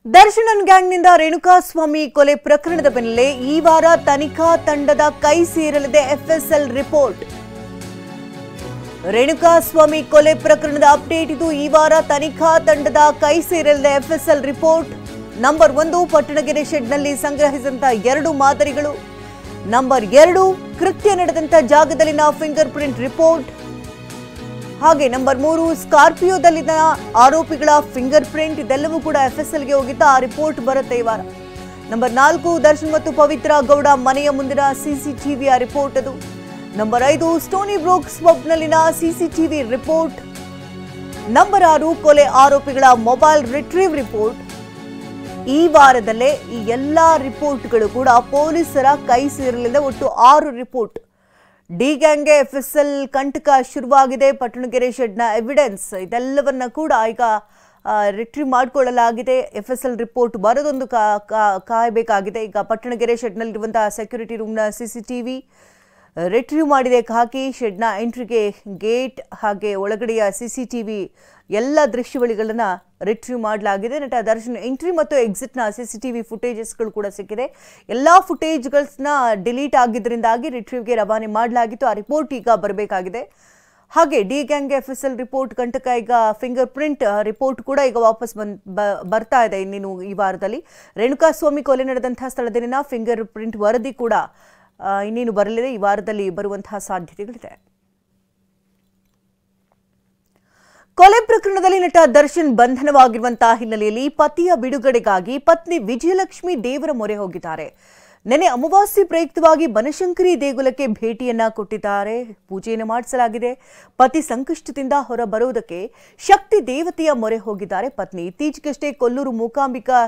ದರ್ಶನ್ ಗ್ಯಾಂಗ್ನಿಂದ ರೇಣುಕಾಸ್ವಾಮಿ ಕೊಲೆ ಪ್ರಕರಣದ ಬೆನ್ನಲ್ಲೇ ಈ ವಾರ ತನಿಖಾ ತಂಡದ ಕೈ ಸೇರಲಿದೆ ಎಫ್ಎಸ್ಎಲ್ ರಿಪೋರ್ಟ್. ರೇಣುಕಾಸ್ವಾಮಿ ಕೊಲೆ ಪ್ರಕರಣದ ಅಪ್ಡೇಟ್ ಇದು. ಈ ವಾರ ತನಿಖಾ ತಂಡದ ಕೈ ಸೇರಲಿದೆ ಎಫ್ಎಸ್ಎಲ್ ರಿಪೋರ್ಟ್. ನಂಬರ್ 1 ಪಟ್ಟಣಗೆರೆ ಶೆಡ್ನಲ್ಲಿ ಸಂಗ್ರಹಿಸಿದಂತ 2 ಮಾದರಿಗಳು. ನಂಬರ್ 2 ಕೃತ್ಯ ನಡೆದಂತ ಜಾಗದಲ್ಲಿನ ಫಿಂಗರ್ ಪ್ರಿಂಟ್ ರಿಪೋರ್ಟ್. ಹಾಗೆ ನಂಬರ್ 3 ಸ್ಕಾರ್ಪಿಯೋದಲ್ಲಿನ ಆರೋಪಿಗಳ ಫಿಂಗರ್ ಪ್ರಿಂಟ್. ಇದೆಲ್ಲವೂ ಕೂಡ ಎಫ್ಎಸ್ಎಲ್ಗೆ ಹೋಗಿದ್ದ ಆ ರಿಪೋರ್ಟ್ ಬರುತ್ತೆ ಈ ವಾರ. ನಂಬರ್ 4 ದರ್ಶನ್ ಮತ್ತು ಪವಿತ್ರ ಗೌಡ ಮನೆಯ ಮುಂದಿನ ಸಿಸಿಟಿವಿಯ ರಿಪೋರ್ಟ್ ಅದು. ನಂಬರ್ 5 ಸ್ಟೋನಿ ಬ್ರೋಕ್ಸ್ ಪಬ್ನಲ್ಲಿನ ಸಿಸಿಟಿವಿ ರಿಪೋರ್ಟ್. ನಂಬರ್ 6 ಕೊಲೆ ಆರೋಪಿಗಳ ಮೊಬೈಲ್ ರಿಟ್ರೀವ್ ರಿಪೋರ್ಟ್. ಈ ವಾರದಲ್ಲೇ ಈ ಎಲ್ಲಾ ರಿಪೋರ್ಟ್ಗಳು ಕೂಡ ಪೊಲೀಸರ ಕೈ ಸೇರಲಿದೆ. ಒಟ್ಟು 6 ರಿಪೋರ್ಟ್. ಡಿ ಗ್ಯಾಂಗ್ಗೆ ಎಫ್ಎಸ್ಎಲ್ ಕಂಟಕ ಶುರುವಾಗಿದೆ. ಪಟ್ಟಣಗೆರೆ ಶೆಡ್ನ ಎವಿಡೆನ್ಸ್ ಇದೆಲ್ಲವನ್ನ ಕೂಡ ಈಗ ರಿಟ್ರೀವ್ ಮಾಡಿಕೊಳ್ಳಲಾಗಿದೆ. ಎಫ್ಎಸ್ಎಲ್ ರಿಪೋರ್ಟ್ ಬರೋದೊಂದು ಕಾಯಬೇಕಾಗಿದೆ. ಈಗ ಪಟ್ಟಣಗೆರೆ ಶೆಡ್ನಲ್ಲಿರುವಂತಹ ಸೆಕ್ಯೂರಿಟಿ ರೂಮ್ನ ಸಿಸಿಟಿವಿ ರಿಟ್ರೀವ್ ಮಾಡಿದೆ ಖಾಕಿ. ಶೆಡ್ನ ಎಂಟ್ರಿಗೆ ಗೇಟ್ ಹಾಗೆ ಒಳಗಡೆಯ ಸಿಸಿಟಿವಿ ಎಲ್ಲ ದೃಶ್ಯಾವಳಿಗಳನ್ನು ರಿಟ್ರೀವ್ ಮಾಡಲಾಗಿದೆ. ನಟ ದರ್ಶನ್ ಎಂಟ್ರಿ ಮತ್ತು ಎಕ್ಸಿಟ್ನ ಸಿಸಿಟಿವಿ ಫುಟೇಜಸ್ಗಳು ಕೂಡ ಸಿಕ್ಕಿದೆ. ಎಲ್ಲ ಫುಟೇಜ್ಗಳನ್ನ ಡಿಲೀಟ್ ಆಗಿದ್ದರಿಂದಾಗಿ ರಿಟ್ರೀವ್ಗೆ ರವಾನೆ ಮಾಡಲಾಗಿತ್ತು. ಆ ರಿಪೋರ್ಟ್ ಈಗ ಬರಬೇಕಾಗಿದೆ. ಹಾಗೆ ಡಿ ಗ್ಯಾಂಗ್ಗೆ ಎಫ್ಎಸ್ಎಲ್ ರಿಪೋರ್ಟ್ ಕಂಟಕ ಈಗ ಫಿಂಗರ್ ಪ್ರಿಂಟ್ ರಿಪೋರ್ಟ್ ಕೂಡ ಈಗ ವಾಪಸ್ ಬರ್ತಾ ಇದೆ. ಇನ್ನೇನು ಈ ವಾರದಲ್ಲಿ ರೇಣುಕಾಸ್ವಾಮಿ ಕೊಲೆ ನಡೆದಂತಹ ಸ್ಥಳದಲ್ಲಿನ ಫಿಂಗರ್ ಪ್ರಿಂಟ್ ವರದಿ ಕೂಡ ಇನ್ನೇನು ಬರಲಿದೆ. ಈ ವಾರದಲ್ಲಿ ಬರುವಂತಹ ಸಾಧ್ಯತೆಗಳಿದೆ. ಕೊಲೆ ಪ್ರಕರಣದಲ್ಲಿ ನಟ ದರ್ಶನ್ ಬಂಧನವಾಗಿರುವಂತಹ ಹಿನ್ನೆಲೆಯಲ್ಲಿ ಪತಿಯ ಬಿಡುಗಡೆಗಾಗಿ ಪತ್ನಿ ವಿಜಯಲಕ್ಷ್ಮಿ ದೇವರ ಮೊರೆ ಹೋಗಿದ್ದಾರೆ. ನೆನೆ ಅಮಾವಾಸ್ಯೆ ಪ್ರಯುಕ್ತವಾಗಿ ಬನಶಂಕರಿ ದೇಗುಲಕ್ಕೆ ಭೇಟಿಯನ್ನ ಕೊಟ್ಟಿದ್ದಾರೆ. ಪೂಜೆಯನ್ನು ಮಾಡಿಸಲಾಗಿದೆ. ಪತಿ ಸಂಕಷ್ಟದಿಂದ ಹೊರ ಬರುವುದಕ್ಕೆ ಶಕ್ತಿ ದೇವತೆಯ ಮೊರೆ ಹೋಗಿದ್ದಾರೆ ಪತ್ನಿ. ಇತ್ತೀಚೆಗಷ್ಟೇ ಕೊಲ್ಲೂರು ಮೂಕಾಂಬಿಕಾ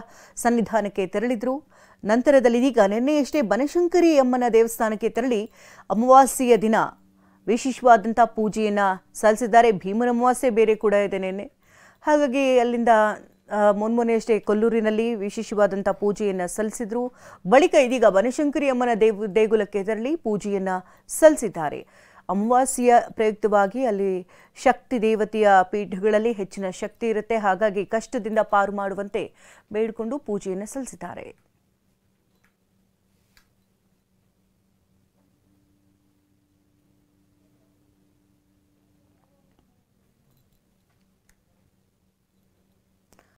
ಸನ್ನಿಧಾನಕ್ಕೆ ತೆರಳಿದ್ರು. ನಂತರದಲ್ಲಿ ಈಗ ನಿನ್ನೆಯಷ್ಟೇ ಬನಶಂಕರಿ ಅಮ್ಮನ ದೇವಸ್ಥಾನಕ್ಕೆ ತೆರಳಿ ಅಮಾವಾಸ್ಯೆಯ ದಿನ ವಿಶೇಷವಾದಂಥ ಪೂಜೆಯನ್ನು ಸಲ್ಲಿಸಿದ್ದಾರೆ. ಭೀಮನ ಅಮಾವಾಸ್ಯೆ ಬೇರೆ ಕೂಡ ಇದೆ ನಿನ್ನೆ. ಹಾಗಾಗಿ ಅಲ್ಲಿಂದ ಮೊನ್ನೆಯಷ್ಟೇ ಕೊಲ್ಲೂರಿನಲ್ಲಿ ವಿಶೇಷವಾದಂಥ ಪೂಜೆಯನ್ನು ಸಲ್ಲಿಸಿದ್ರು. ಬಳಿಕ ಇದೀಗ ಬನಶಂಕರಿ ಅಮ್ಮನ ದೇಗುಲಕ್ಕೆ ತೆರಳಿ ಪೂಜೆಯನ್ನು ಸಲ್ಲಿಸಿದ್ದಾರೆ. ಅಮಾವಾಸ್ಯೆಯ ಪ್ರಯುಕ್ತವಾಗಿ ಅಲ್ಲಿ ಶಕ್ತಿ ದೇವತೆಯ ಪೀಠಗಳಲ್ಲಿ ಹೆಚ್ಚಿನ ಶಕ್ತಿ ಇರುತ್ತೆ. ಹಾಗಾಗಿ ಕಷ್ಟದಿಂದ ಪಾರು ಮಾಡುವಂತೆ ಬೇಡಿಕೊಂಡು ಪೂಜೆಯನ್ನು ಸಲ್ಲಿಸಿದ್ದಾರೆ.